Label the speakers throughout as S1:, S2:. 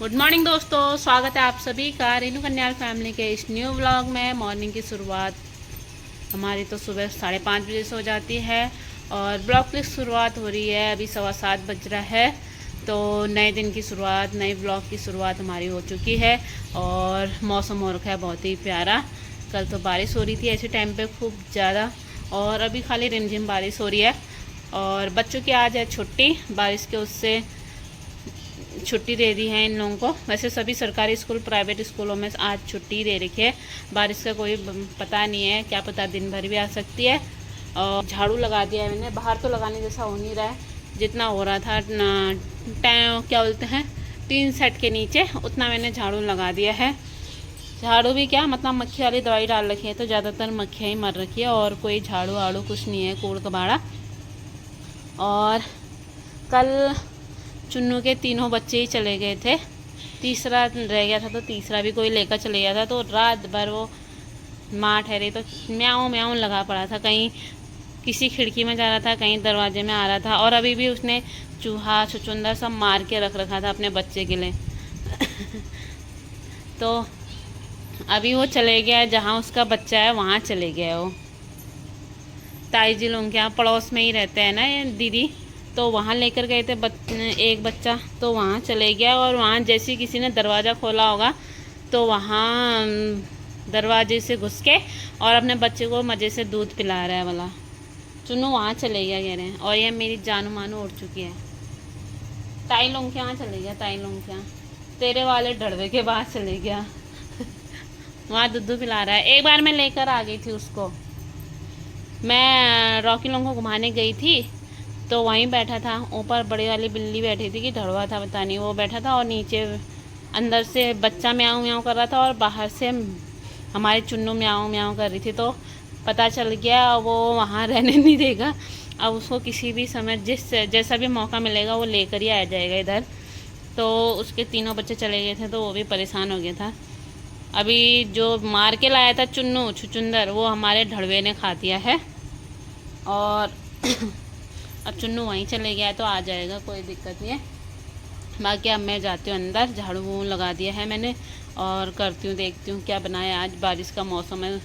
S1: Good morning दोस्तों, स्वागत है आप सभी का रेनू कन्याल फैमिली के इस न्यू व्लॉग में। मॉर्निंग की शुरुआत हमारी तो सुबह 5:30 बजे से हो जाती है और ब्लॉग की शुरुआत हो रही है। अभी 7:15 बज रहा है, तो नए दिन की शुरुआत, नए ब्लॉग की शुरुआत हमारी हो चुकी है। और मौसम हो रखा है बहुत ही प्यारा। कल तो बारिश हो रही थी ऐसे टाइम पे खूब ज़्यादा, और अभी खाली रिमझिम बारिश हो रही है। और बच्चों की आज है छुट्टी, बारिश के उससे छुट्टी दे दी है इन लोगों को। वैसे सभी सरकारी स्कूल, प्राइवेट स्कूलों में आज छुट्टी दे रखी है। बारिश का कोई पता नहीं है, क्या पता दिन भर भी आ सकती है। और झाड़ू लगा दिया है मैंने। बाहर तो लगाने जैसा हो नहीं रहा है, जितना हो रहा था क्या बोलते हैं, टीन सेट के नीचे, उतना मैंने झाड़ू लगा दिया है। झाड़ू भी क्या मतलब, मक्खी वाली दवाई डाल रखी है तो ज़्यादातर मक्खियाँ ही मर रखी है, और कोई झाड़ू आड़ू कुछ नहीं है, कूड़ कबाड़ा। और कल चुन्नू के तीनों बच्चे ही चले गए थे, तीसरा रह गया था, तो तीसरा भी कोई लेकर चले गया था। तो रात भर वो माँ ठहरे तो म्याऊं म्याऊं लगा पड़ा था। कहीं किसी खिड़की में जा रहा था, कहीं दरवाजे में आ रहा था। और अभी भी उसने चूहा छुचुंदर सब मार के रख रखा था अपने बच्चे के लिए। तो अभी वो चले गया जहाँ उसका बच्चा है, वहाँ चले गया वो। ताई जी लोग के यहाँ पड़ोस में ही रहते हैं ना ये दीदी, तो वहाँ लेकर गए थे एक बच्चा, तो वहाँ चले गया। और वहाँ जैसे किसी ने दरवाज़ा खोला होगा, तो वहाँ दरवाजे से घुस के और अपने बच्चे को मज़े से दूध पिला रहा है वाला। चुन्नू वहाँ चले गया कह रहे हैं। और ये मेरी जानू मानू उड़ चुकी है। ताई लोग के यहाँ चले गया, ताई लोग के यहाँ, तेरे वाले ढड़वे के पास चले गया। वहाँ दूध पिला रहा है। एक बार मैं लेकर आ गई थी उसको, मैं रॉकी लोगों को घुमाने गई थी, तो वहीं बैठा था। ऊपर बड़ी वाली बिल्ली बैठी थी कि ढड़वा था पता नहीं, वो बैठा था। और नीचे अंदर से बच्चा म्याऊं म्याऊं कर रहा था, और बाहर से हमारी चुन्नू म्याऊं म्याऊं कर रही थी। तो पता चल गया वो वहाँ रहने नहीं देगा। अब उसको किसी भी समय जैसा भी मौका मिलेगा वो लेकर ही आ जाएगा इधर। तो उसके तीनों बच्चे चले गए थे, तो वो भी परेशान हो गया था। अभी जो मार के लाया था चुन्नू छुचुंदर, वो हमारे ढड़वे ने खा दिया है। और अब चुन्नू वहीं चले गया है, तो आ जाएगा, कोई दिक्कत नहीं है। बाकी अब मैं जाती हूँ अंदर, झाड़ू लगा दिया है मैंने, और करती हूँ, देखती हूँ क्या बनाया। आज बारिश का मौसम है,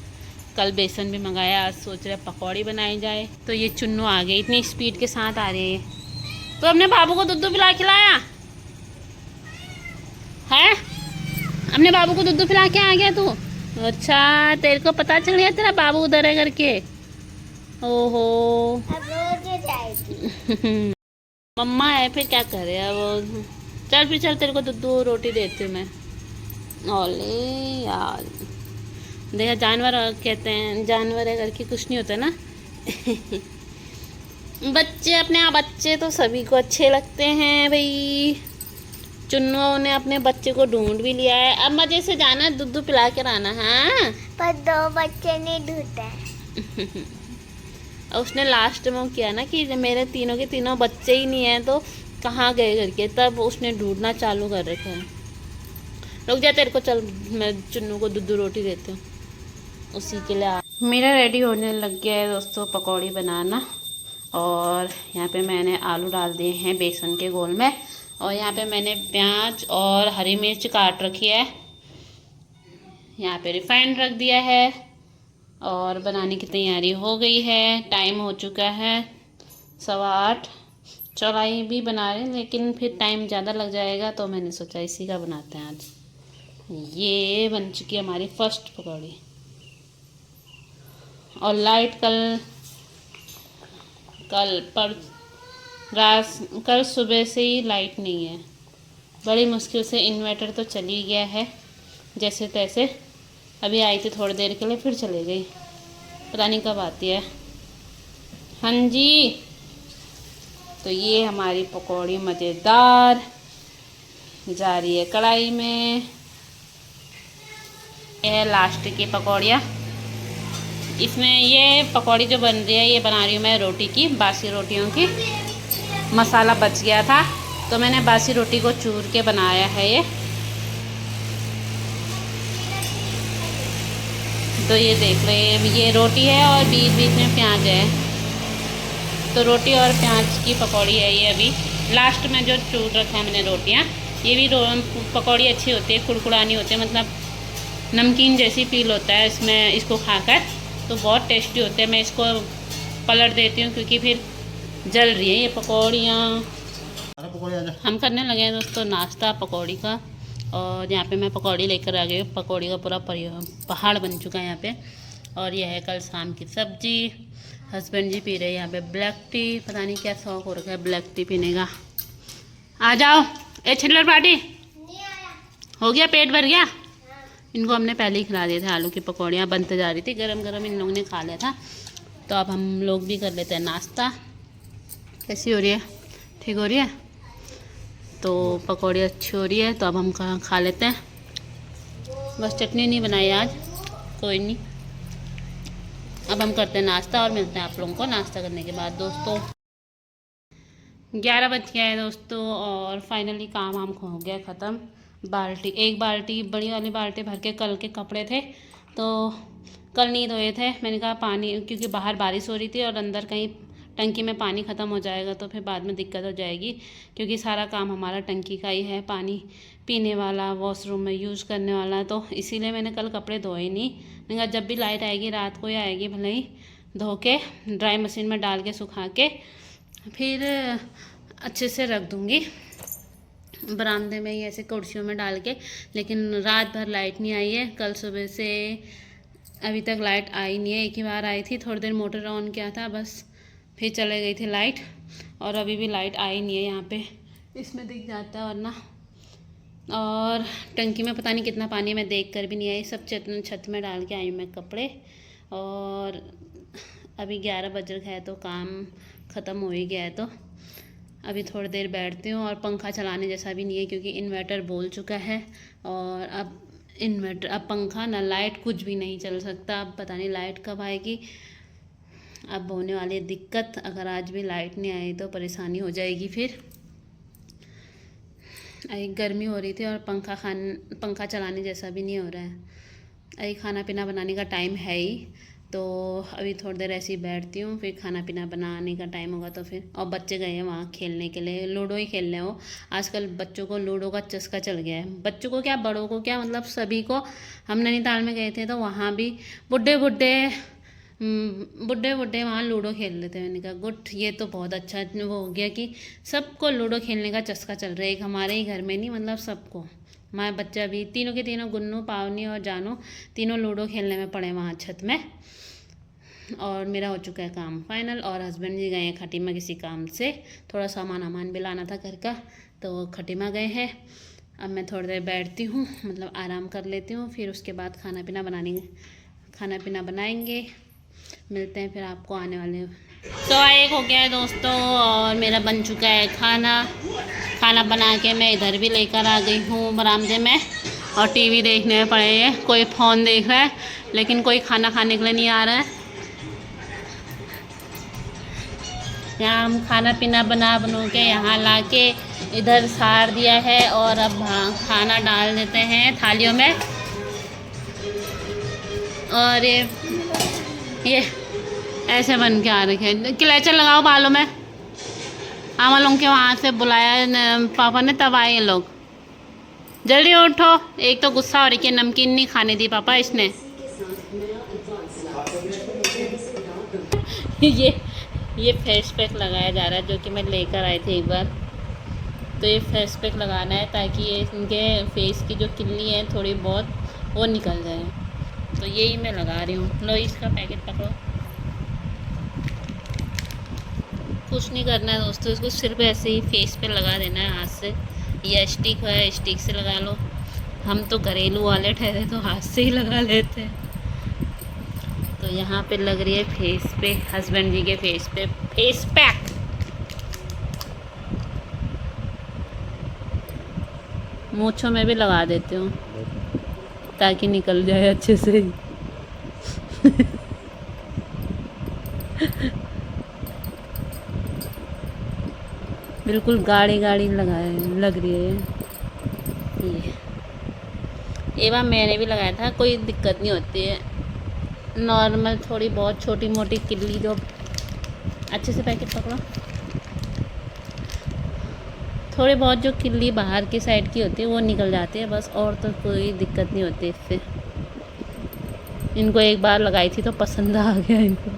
S1: कल बेसन भी मंगाया, आज सोच रहे पकौड़ी बनाई जाए। तो ये चुन्नू आ गई, इतनी स्पीड के साथ आ रही है। तो अपने बाबू को दूध पिला खिलाया है? अपने बाबू को दूध पिला के आ गया तू? अच्छा, तेरे को पता चल गया तेरा बाबू उधर है करके? ओहो। मम्मा है, फिर क्या करे अब। चल फिर चल, तेरे को दूध रोटी देती हूँ मैं। ओले यार, देखा, जानवर कहते हैं, जानवर है करके कुछ नहीं होता ना। बच्चे अपने आप, बच्चे तो सभी को अच्छे लगते हैं भाई। चुन्नू ने अपने बच्चे को ढूंढ भी लिया है। अब मजे से जाना, दूध पिला के रहना। हाँ,
S2: पर 2 बच्चे नहीं ढूंढते हैं।
S1: उसने लास्ट में किया ना कि मेरे तीनों के तीनों बच्चे ही नहीं हैं, तो कहाँ गए करके, तब उसने ढूंढना चालू कर रखा है। रुक जा, तेरे को चल मैं चुन्नू को दूध रोटी देती हूँ, उसी के लिए। मेरा रेडी होने लग गया है दोस्तों पकौड़ी बनाना। और यहाँ पे मैंने आलू डाल दिए हैं बेसन के घोल में, और यहाँ पे मैंने प्याज और हरी मिर्च काट रखी है। यहाँ पे रिफाइंड रख दिया है, और बनाने की तैयारी हो गई है। टाइम हो चुका है 8:15। चौलाई भी बना रहे हैं, लेकिन फिर टाइम ज़्यादा लग जाएगा, तो मैंने सोचा इसी का बनाते हैं आज। ये बन चुकी है हमारी फर्स्ट पकौड़ी। और लाइट कल सुबह से ही लाइट नहीं है। बड़ी मुश्किल से इन्वर्टर तो चली गया है जैसे तैसे। अभी आई थी थोड़ी देर के लिए, फिर चले गई, पता नहीं कब आती है। हाँ जी, तो ये हमारी पकौड़ी मज़ेदार जा रही है कढ़ाई में। ये है लास्ट की पकौड़ियाँ। इसमें ये पकौड़ी जो बन रही है, ये बना रही हूँ मैं रोटी की, बासी रोटियों की। मसाला बच गया था, तो मैंने बासी रोटी को चूर के बनाया है ये। तो ये देख लो, ये रोटी है और बीच बीच में प्याज है। तो रोटी और प्याज की पकौड़ी है ये। अभी लास्ट में जो चूर रखा है मैंने रोटियाँ, ये भी पकौड़ी अच्छी होती है, कुड़कुड़ानी होती है, मतलब नमकीन जैसी फील होता है इसमें, इसको खाकर तो बहुत टेस्टी होते हैं। मैं इसको पलट देती हूँ क्योंकि फिर जल रही है ये पकौड़ियाँ। हम करने लगे हैं दोस्तों नाश्ता पकौड़ी का, और यहाँ पे मैं पकौड़ी लेकर आ गई हूँ। पकौड़ी का पूरा पहाड़ बन चुका है यहाँ पे। और यह है कल शाम की सब्जी। हस्बैंड जी पी रहे हैं यहाँ पे ब्लैक टी, पता नहीं क्या शौक हो रखा है ब्लैक टी पीने का। आ जाओ ए छिल्लर पार्टी, हो गया पेट भर गया। इनको हमने पहले ही खिला दिए थे, आलू की पकौड़ियाँ बनते जा रही थी गरम गरम, इन लोगों ने खा लिया था। तो अब हम लोग भी कर लेते हैं नाश्ता। कैसी हो रही है? ठीक हो रही है? तो पकौड़ी अच्छी हो रही है, तो अब हम खा लेते हैं। बस चटनी नहीं बनाई आज, कोई नहीं। अब हम करते हैं नाश्ता और मिलते हैं आप लोगों को नाश्ता करने के बाद। दोस्तों 11 बज गया है दोस्तों, और फाइनली काम हो गया ख़त्म। एक बाल्टी बड़ी वाली बाल्टी भर के कल के कपड़े थे, तो कल नहीं धोए थे। मैंने कहा पानी, क्योंकि बाहर बारिश हो रही थी और अंदर कहीं टंकी में पानी ख़त्म हो जाएगा तो फिर बाद में दिक्कत हो जाएगी, क्योंकि सारा काम हमारा टंकी का ही है, पानी पीने वाला, वॉशरूम में यूज़ करने वाला। तो इसीलिए मैंने कल कपड़े धोए नहीं। मैंने कहा जब भी लाइट आएगी, रात को ही आएगी, भले ही धो के ड्राई मशीन में डाल के सुखा के फिर अच्छे से रख दूँगी बरामदे में ही ऐसे कुर्सियों में डाल के। लेकिन रात भर लाइट नहीं आई है, कल सुबह से अभी तक लाइट आई नहीं है। एक ही बार आई थी, थोड़ी देर मोटर ऑन किया था बस, फिर चले गई थी लाइट, और अभी भी लाइट आई नहीं है। यहाँ पे इसमें दिख जाता है वरना। और टंकी में पता नहीं कितना पानी है, मैं देख कर भी नहीं आई। सब छत में डाल के आई हूँ मैं कपड़े। और अभी 11 बज रहा है तो काम ख़त्म हो ही गया है, तो अभी थोड़ी देर बैठती हूँ। और पंखा चलाने जैसा भी नहीं है, क्योंकि इन्वर्टर बोल चुका है। और अब पंखा ना लाइट कुछ भी नहीं चल सकता। अब पता नहीं लाइट कब आएगी। अब होने वाली दिक्कत, अगर आज भी लाइट नहीं आई तो परेशानी हो जाएगी। फिर अभी गर्मी हो रही थी और पंखा चलाने जैसा भी नहीं हो रहा है। अभी खाना पीना बनाने का टाइम है ही, तो अभी थोड़ी देर ऐसे ही बैठती हूँ, फिर खाना पीना बनाने का टाइम होगा तो फिर। और बच्चे गए हैं वहाँ खेलने के लिए, लूडो ही खेल रहे हो। आजकल बच्चों को लूडो का चस्का चल गया है, बच्चों को क्या बड़ों को क्या, मतलब सभी को। हम नैनीताल में गए थे तो वहाँ भी बुढ़े बुढ़े वहाँ लूडो खेल रहे थे। मैंने कहा गुड, ये तो बहुत अच्छा वो हो गया कि सबको लूडो खेलने का चस्का चल रहा है। एक हमारे ही घर में नहीं, मतलब सबको। हमारे बच्चा भी, तीनों के तीनों, गुन्नू, पावनी और जानू, तीनों लूडो खेलने में पड़े वहाँ छत में। और मेरा हो चुका है काम फाइनल। और हस्बैंड जी गए हैं खटीमा किसी काम से, थोड़ा सामान भी लाना था घर का, तो खटीमा गए हैं। अब मैं थोड़ी देर बैठती हूँ, मतलब आराम कर लेती हूँ, फिर उसके बाद खाना पीना बनाएंगे। मिलते हैं फिर आपको आने वाले। तो 1 हो गया है दोस्तों, और मेरा बन चुका है खाना बना के मैं इधर भी लेकर आ गई हूँ बरामदे में। और टीवी देखने में पड़े हैं, कोई फ़ोन देख रहा है लेकिन कोई खाना खाने के लिए नहीं आ रहा है। यहाँ हम खाना पीना बना के यहाँ ला के इधर सार दिया है, और अब खाना डाल देते हैं थालियों में। और ये ऐसे बन के आ रखे हैं। क्लेचर लगाओ बालों में। आमा लोग के वहाँ से बुलाया पापा ने, तब आए लोग। जल्दी उठो। एक तो गुस्सा हो रही है, नमकीन नहीं खाने दी पापा इसने। ये फेस पैक लगाया जा रहा है, जो कि मैं लेकर आई थी एक बार। तो ये फेस पैक लगाना है ताकि ये इनके फेस की जो किल्ली है थोड़ी बहुत वो निकल जाए। तो यही मैं लगा रही हूँ। लो इसका पैकेट पकड़ो। कुछ नहीं करना है दोस्तों, इसको सिर्फ ऐसे ही फेस पे लगा देना है हाथ से, या स्टिक है स्टिक से लगा लो। हम तो घरेलू वाले ठहरे तो हाथ से ही लगा लेते हैं। तो यहाँ पे लग रही है फेस पे, हस्बैंड जी के फेस पे फेस पैक। मूंछों में भी लगा देती हूँ ताकि निकल जाए अच्छे से। बिल्कुल गाढ़ी लग रही है ये बार मैंने भी लगाया था, कोई दिक्कत नहीं होती है। नॉर्मल थोड़ी बहुत छोटी मोटी किल्ली जो, अच्छे से पैकेट पकड़ो, थोड़े बहुत जो किल्ली बाहर की साइड की होती है वो निकल जाती है बस, और तो कोई दिक्कत नहीं होती इससे। इनको एक बार लगाई थी तो पसंद आ गया इनको।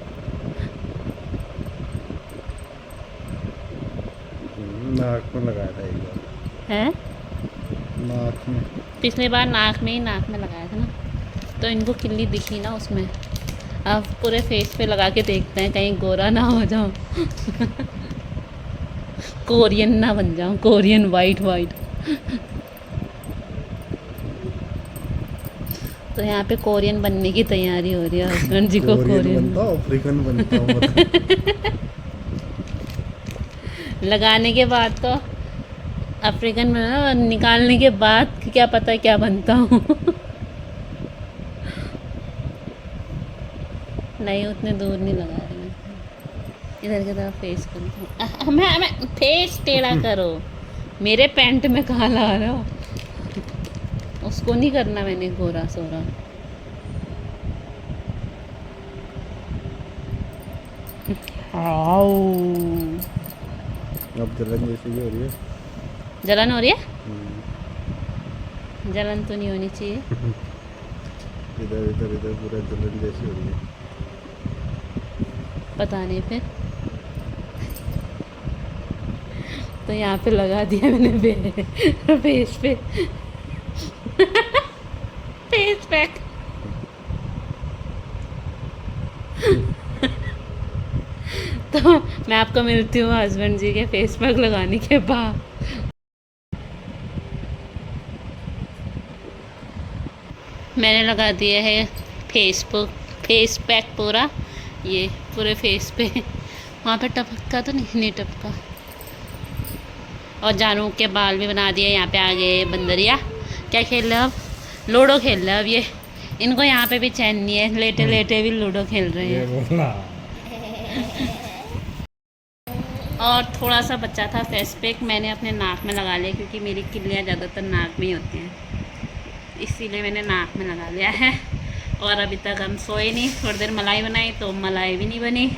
S3: नाक में लगाया था एक बार।
S1: है
S3: नाक में।
S1: पिछली बार नाक में लगाया था ना, तो इनको किल्ली दिखी ना उसमें। अब पूरे फेस पे लगा के देखते हैं कहीं गोरा ना हो जाऊं। कोरियन ना बन जाऊं, कोरियन वाइट। तो यहाँ पे कोरियन बनने की तैयारी हो रही है हस्बैंड जी को। कोरियन
S3: बनता, अफ्रीकन बनता हूँ।
S1: लगाने के बाद तो अफ्रीकन बना, निकालने के बाद क्या पता क्या बनता हूँ। नहीं उतने दूर नहीं लगा रही मैं, इधर की तरफ फेस करती हूँ। मैं फेस टेढ़ा करो, मेरे पैंट में कहाँ ला रहे हो। उसको नहीं करना मैंने गोरा सोरा।
S3: अब जलन जैसी भी हो रही है।
S1: जलन हो रही है? जलन तो नहीं होनी चाहिए।
S3: इधर इधर इधर पूरा जलन जैसी हो रही है।
S1: पता नहीं फिर। तो यहाँ पे लगा दिया मैंने फेस पे। Face pack. तो मैं आपको मिलती हूँ हस्बैंड जी के फेस पैक लगाने के बाद। मैंने लगा दिया है फेस पैक पूरा, ये पूरे फेस पे। वहाँ पे टपका तो नहीं टपका। और जानू के बाल भी बना दिए। यहाँ पे आ गए बंदरिया। क्या खेल रहे हैं अब? लूडो खेल रहे हैं अब ये। इनको यहाँ पे भी चैन नहीं है, लेटे लेटे भी लूडो खेल रहे हैं। और थोड़ा सा बच्चा था फेस पैक, मैंने अपने नाक में लगा लिया क्योंकि मेरी किल्लियाँ ज़्यादातर नाक में ही होती हैं, इसीलिए मैंने नाक में लगा लिया है। और अभी तक हम सोए नहीं। थोड़ी देर मलाई बनाई तो मलाई भी नहीं बनी,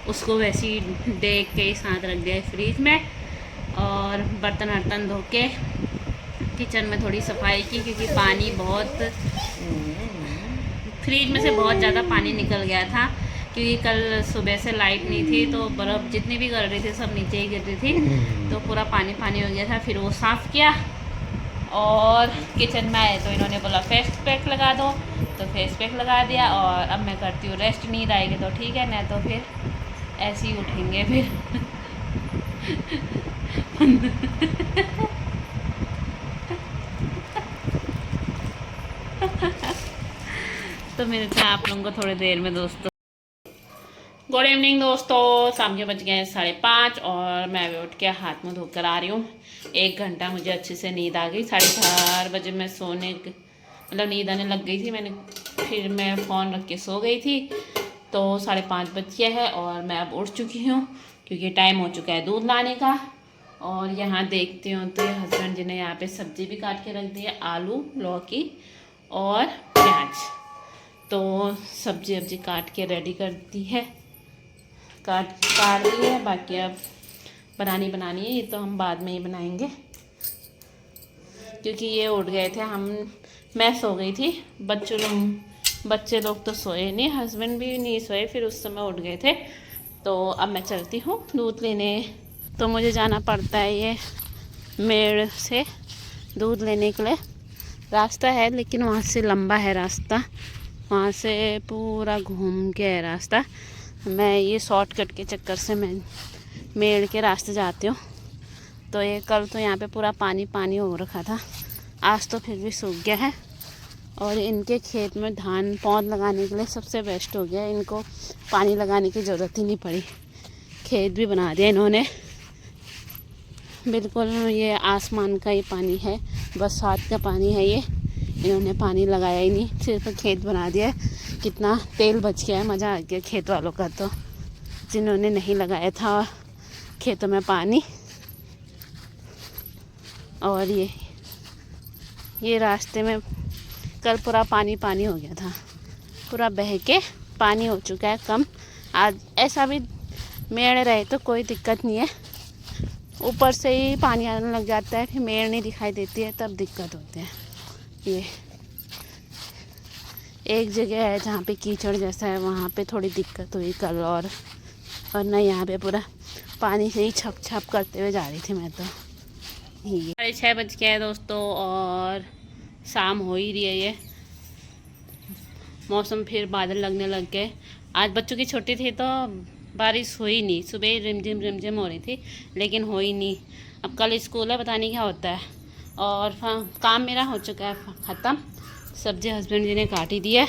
S1: उसको वैसे ही देख के ही साथ रख दिया फ्रिज में। और बर्तन वर्तन धो के किचन में थोड़ी सफाई की क्योंकि पानी बहुत, फ्रिज में से बहुत ज़्यादा पानी निकल गया था क्योंकि कल सुबह से लाइट नहीं थी तो बर्फ़ जितनी भी गिर रही थी सब नीचे ही गिर रही थी, तो पूरा पानी पानी हो गया था। फिर वो साफ़ किया और किचन में आए तो इन्होंने बोला फेस पैक लगा दो, तो फेस पैक लगा दिया। और अब मैं करती हूँ रेस्ट। नींद आएगी तो ठीक है, नहीं तो फिर ऐसे ही उठेंगे फिर। तो मिलते हैं आप लोगों को थोड़ी देर में दोस्तों। गुड इवनिंग दोस्तों, शाम के बज गए हैं 5:30 और मैं अभी उठ के हाथ मुँह धोकर आ रही हूँ। 1 घंटा मुझे अच्छे से नींद आ गई। 4:30 बजे मैं सोने मतलब नींद आने लग गई थी। फिर मैं फ़ोन रख के सो गई थी तो 5:30 बज गया है और मैं अब उठ चुकी हूँ क्योंकि टाइम हो चुका है दूध लाने का। और यहाँ देखती हूँ तो हस्बैंड जी ने यहाँ पे सब्ज़ी भी काट के रख दी है, आलू, लौकी और प्याज। तो सब्जी वब्जी काट के रेडी कर दी है, काट दी है। बाकी अब बनानी है, ये तो हम बाद में ही बनाएंगे क्योंकि ये उठ गए थे। मैं सो गई थी, बच्चे लोग तो सोए नहीं, हस्बैंड भी नहीं सोए, फिर उस समय उठ गए थे। तो अब मैं चलती हूँ दूध लेने। तो मुझे जाना पड़ता है ये मेड़ से दूध लेने के लिए। रास्ता है लेकिन वहाँ से लंबा है रास्ता, वहाँ से पूरा घूम के है रास्ता। मैं ये शॉर्टकट के चक्कर से मैं मेड़ के रास्ते जाती हूँ। तो ये कल तो यहाँ पे पूरा पानी हो रखा था, आज तो फिर भी सूख गया है। और इनके खेत में धान पौध लगाने के लिए सबसे बेस्ट हो गया, इनको पानी लगाने की ज़रूरत ही नहीं पड़ी। खेत भी बना दिया इन्होंने, बिल्कुल ये आसमान का ही पानी है, बरसात का पानी है ये। इन्होंने पानी लगाया ही नहीं, सिर्फ खेत बना दिया। कितना तेल बच गया है, मज़ा आ गया खेत वालों का। तो जिन्होंने नहीं लगाया था खेतों में पानी। और ये रास्ते में कल पूरा पानी हो गया था, पूरा बह के पानी हो चुका है कम। आज ऐसा भी मेड़ रहे तो कोई दिक्कत नहीं है, ऊपर से ही पानी आने लग जाता है, फिर मेड़ नहीं दिखाई देती है, तब दिक्कत होती है। ये एक जगह है जहाँ पे कीचड़ जैसा है, वहाँ पे थोड़ी दिक्कत हुई कल, और वरना यहाँ पे पूरा पानी से ही छप छप करते हुए जा रही थी मैं तो। ये 6:30 बज गया है दोस्तों, और शाम हो ही रही है। ये मौसम फिर बादल लगने लग गए। आज बच्चों की छुट्टी थी तो बारिश हुई नहीं, सुबह रिमझिम रिमझिम हो रही थी लेकिन हो ही नहीं। अब कल स्कूल है, पता नहीं क्या होता है। और काम मेरा हो चुका है ख़त्म, सब्जी हस्बैंड जी ने काट ही दी है।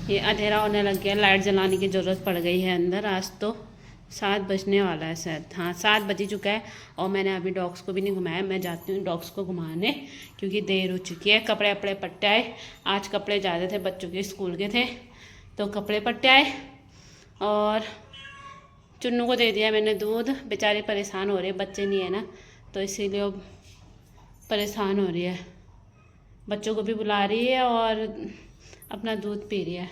S1: ये अंधेरा होने लग गया, लाइट जलाने की ज़रूरत पड़ गई है अंदर। आज तो 7 बजने वाला है शायद, हाँ 7 बज ही चुका है। और मैंने अभी डॉग्स को भी नहीं घुमाया, मैं जाती हूँ डॉग्स को घुमाने क्योंकि देर हो चुकी है। कपड़े वपड़े पट्टे आए, आज कपड़े ज़्यादा थे, बच्चों के स्कूल के थे तो कपड़े पट्टे आए। और चुन्नू को दे दिया मैंने दूध, बेचारी परेशान हो रही है, बच्चे नहीं है ना तो इसीलिए वो परेशान हो रही है। बच्चों को भी बुला रही है और अपना दूध पी रही है।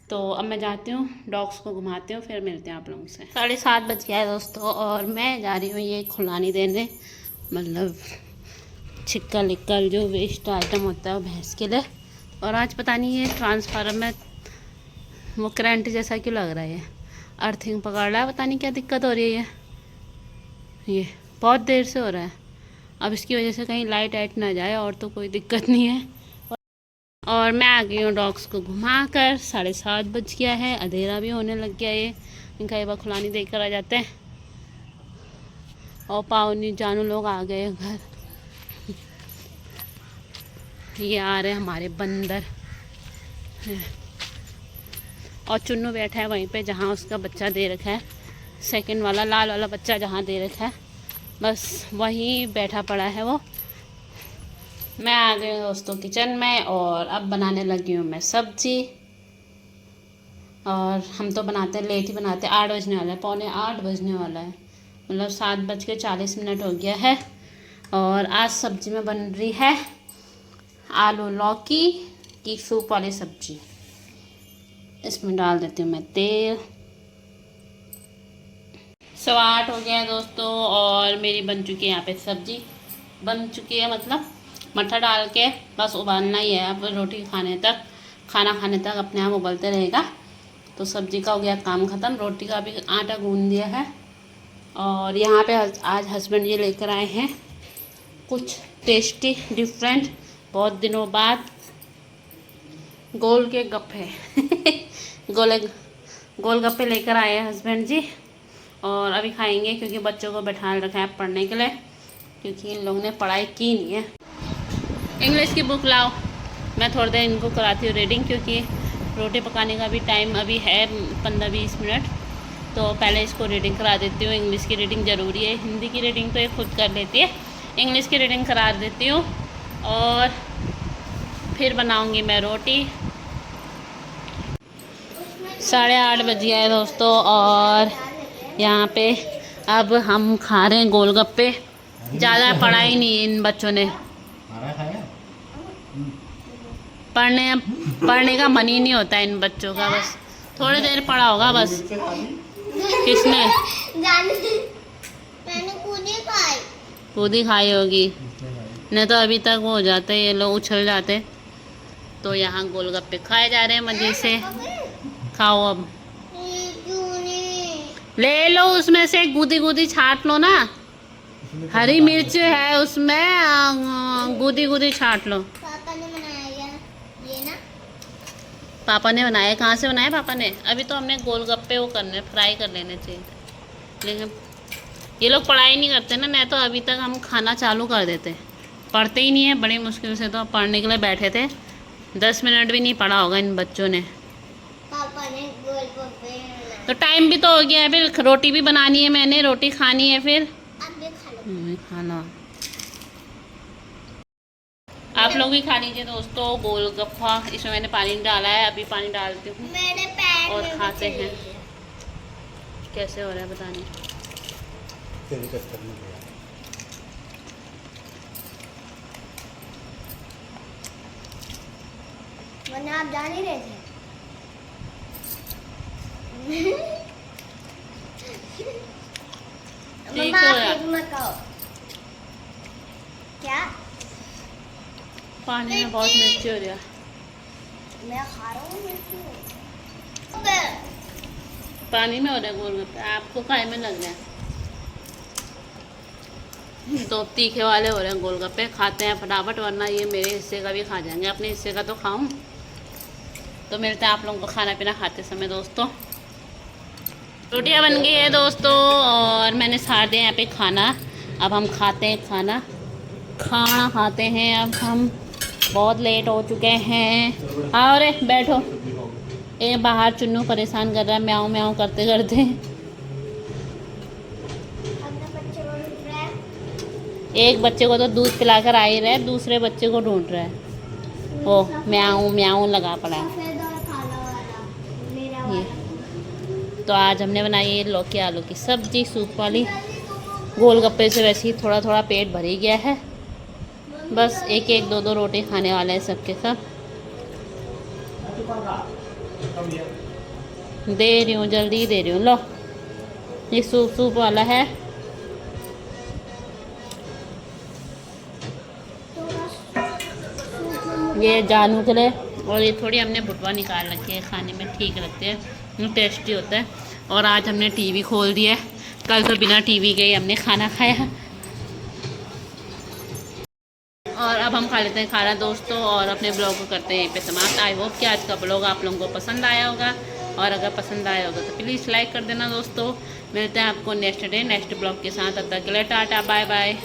S1: तो अब मैं जाती हूँ, डॉग्स को घुमाती हूँ, फिर मिलते हैं आप लोगों से। 7:30 बज गया है दोस्तों, और मैं जा रही हूँ ये खुलानी देने, मतलब छिक्का लिक्कल जो वेस्ट आइटम होता है वो भैंस के लिए। और आज पता नहीं ये ट्रांसफार्मर में वो करंट जैसा क्यों लग रहा है, अर्थिंग पकड़ रहा है, पता नहीं क्या दिक्कत हो रही है। ये बहुत देर से हो रहा है, अब इसकी वजह से कहीं लाइट वाइट ना जाए, और तो कोई दिक्कत नहीं है। और मैं आ गई हूँ डॉग्स को घुमा कर। 7:30 बज गया है, अंधेरा भी होने लग गया है। इनका एक बार खुलानी देकर आ जाते हैं। और पावनी जानू लोग आ गए घर, ये आ रहे हैं हमारे बंदर। और चुन्नू बैठा है वहीं पे जहाँ उसका बच्चा दे रखा है, सेकंड वाला लाल वाला बच्चा जहाँ दे रखा है, बस वहीं बैठा पड़ा है वो। मैं आ गई हूँ दोस्तों किचन में, और अब बनाने लगी हूँ मैं सब्जी। और हम तो बनाते हैं लेट ही बनाते हैं, 8 बजने वाला है, 7:45 बजने वाला है, मतलब 7:40 हो गया है। और आज सब्जी में बन रही है आलू लौकी की सूप वाली सब्जी। इसमें डाल देती हूँ मैं तेल। 8:15 हो गया है दोस्तों, और मेरी बन चुकी है यहाँ पे सब्जी, बन चुकी है, मतलब मटर डाल के बस उबालना ही है। अब रोटी खाने तक, खाना खाने तक अपने आप उबलते रहेगा। तो सब्जी का हो गया काम ख़त्म, रोटी का भी आटा गूंद दिया है। और यहाँ पे आज हस्बैंड ये लेकर आए हैं कुछ टेस्टी डिफरेंट, बहुत दिनों बाद गोल के गप्पे गोल गप्पे लेकर आए हैं हस्बैंड जी। और अभी खाएंगे क्योंकि बच्चों को बैठा रखा है पढ़ने के लिए, क्योंकि इन लोगों ने पढ़ाई की नहीं है। इंग्लिश की बुक लाओ, मैं थोड़ी देर इनको कराती हूँ रीडिंग, क्योंकि रोटी पकाने का भी टाइम अभी है 15-20 मिनट, तो पहले इसको रीडिंग करा देती हूँ। इंग्लिश की रीडिंग ज़रूरी है, हिंदी की रीडिंग तो ये खुद कर लेती है, इंग्लिश की रीडिंग करा देती हूँ। और फिर बनाऊँगी मैं रोटी। 8:30 बज गया है दोस्तों, और यहाँ पे अब हम खा रहे हैं गोलगप्पे। ज़्यादा पढ़ाई नहीं इन बच्चों ने, पढ़ने का मन ही नहीं होता इन बच्चों का, बस थोड़ी देर पढ़ा होगा बस। किसने?
S2: मैंने
S1: खुद ही खाई होगी, नहीं तो अभी तक वो हो जाते, ये लोग उछल जाते। तो यहाँ गोलगप्पे खाए जा रहे हैं मज़े से, खाओ अब। ले लो उसमें से गूदी गूदी छाट लो ना, हरी मिर्च है उसमें, गूदी गूदी छाट लो।
S2: पापा ने बनाया ये ना,
S1: पापा ने बनाया? कहाँ से बनाया पापा ने? अभी तो हमने गोलगप्पे वो करने, फ्राई कर लेने चाहिए, लेकिन ये लोग पढ़ाई नहीं करते ना, नहीं तो अभी तक हम खाना चालू कर देते। पढ़ते ही नहीं है, बड़ी मुश्किल से तो पढ़ने के लिए बैठे थे, 10 मिनट भी नहीं पढ़ा होगा इन बच्चों ने।
S2: पापा ने गोलगप्पे बनाए।
S1: तो टाइम भी तो हो गया है, फिर रोटी भी बनानी है मैंने, रोटी खानी है फिर।
S2: अब ये खा लो।
S1: खाना आप लोग भी खा लीजिए दोस्तों गोलगप्पा। इसमें मैंने पानी डाला है, अभी पानी डालती हूँ
S2: मेरे पैर
S1: और
S2: में
S1: खाते
S2: भी
S1: हैं।
S2: चली है।
S1: कैसे हो रहा है बताने।
S2: वरना आप जान ही रहे थे।
S1: ठीक
S2: मम्मा
S1: हो
S2: आप
S1: गया।
S2: एक मत खाओ। क्या?
S1: पानी में बहुत मिर्ची हो रही है।
S2: मैं खा रहा हूँ मिर्ची।
S1: पानी में हो रहा है गोलगप्पे, आपको खाए में लग रहा है। तो तीखे वाले हो रहे हैं गोलगप्पे, खाते हैं फटाफट वरना ये मेरे हिस्से का भी खा जाएंगे। अपने हिस्से का तो खाऊं। तो मिलते हैं आप लोगों को खाना पीना खाते समय दोस्तों। रोटियां बन गई है दोस्तों और मैंने सार दिया यहाँ पे खाना। अब हम खाते हैं खाना खाते हैं अब हम। बहुत लेट हो चुके हैं। आओ रे बैठो। ये बाहर चुन्नू परेशान कर रहा है म्याऊं म्याऊं करते करते।
S2: अपने बच्चे को ढूंढ रहा है।
S1: एक बच्चे को तो दूध पिलाकर आ ही रहा है, दूसरे बच्चे को ढूंढ रहा है। ओ म्याऊं म्याऊं लगा पड़ा है।
S2: सफेद और काला वाला मेरा
S1: ये
S2: वाला।
S1: तो आज हमने बनाई है लौकी आलू की सब्जी सूप वाली। गोलगप्पे से वैसे ही थोड़ा थोड़ा पेट भर ही गया है। बस एक एक दो दो रोटी खाने वाले हैं सबके सब। दे रही हूँ जल्दी दे रही हूँ। लो ये सूप सूप वाला है। ये जानू के लिए और ये थोड़ी हमने भुटवा निकाल रखी है, खाने में ठीक लगते हैं, टेस्टी होता है। और आज हमने टीवी खोल दिया है, कल तो बिना टीवी के ही हमने खाना खाया। और अब हम खा लेते हैं खाना दोस्तों और अपने ब्लॉग को करते हैं यहीं पे समाप्त। आई होप कि आज का ब्लॉग आप लोगों को पसंद आया होगा और अगर पसंद आया होगा तो प्लीज़ लाइक कर देना दोस्तों। मिलते हैं आपको नेक्स्ट डे नेक्स्ट ब्लॉग के साथ। तब तक के लिए टाटा बाय बाय।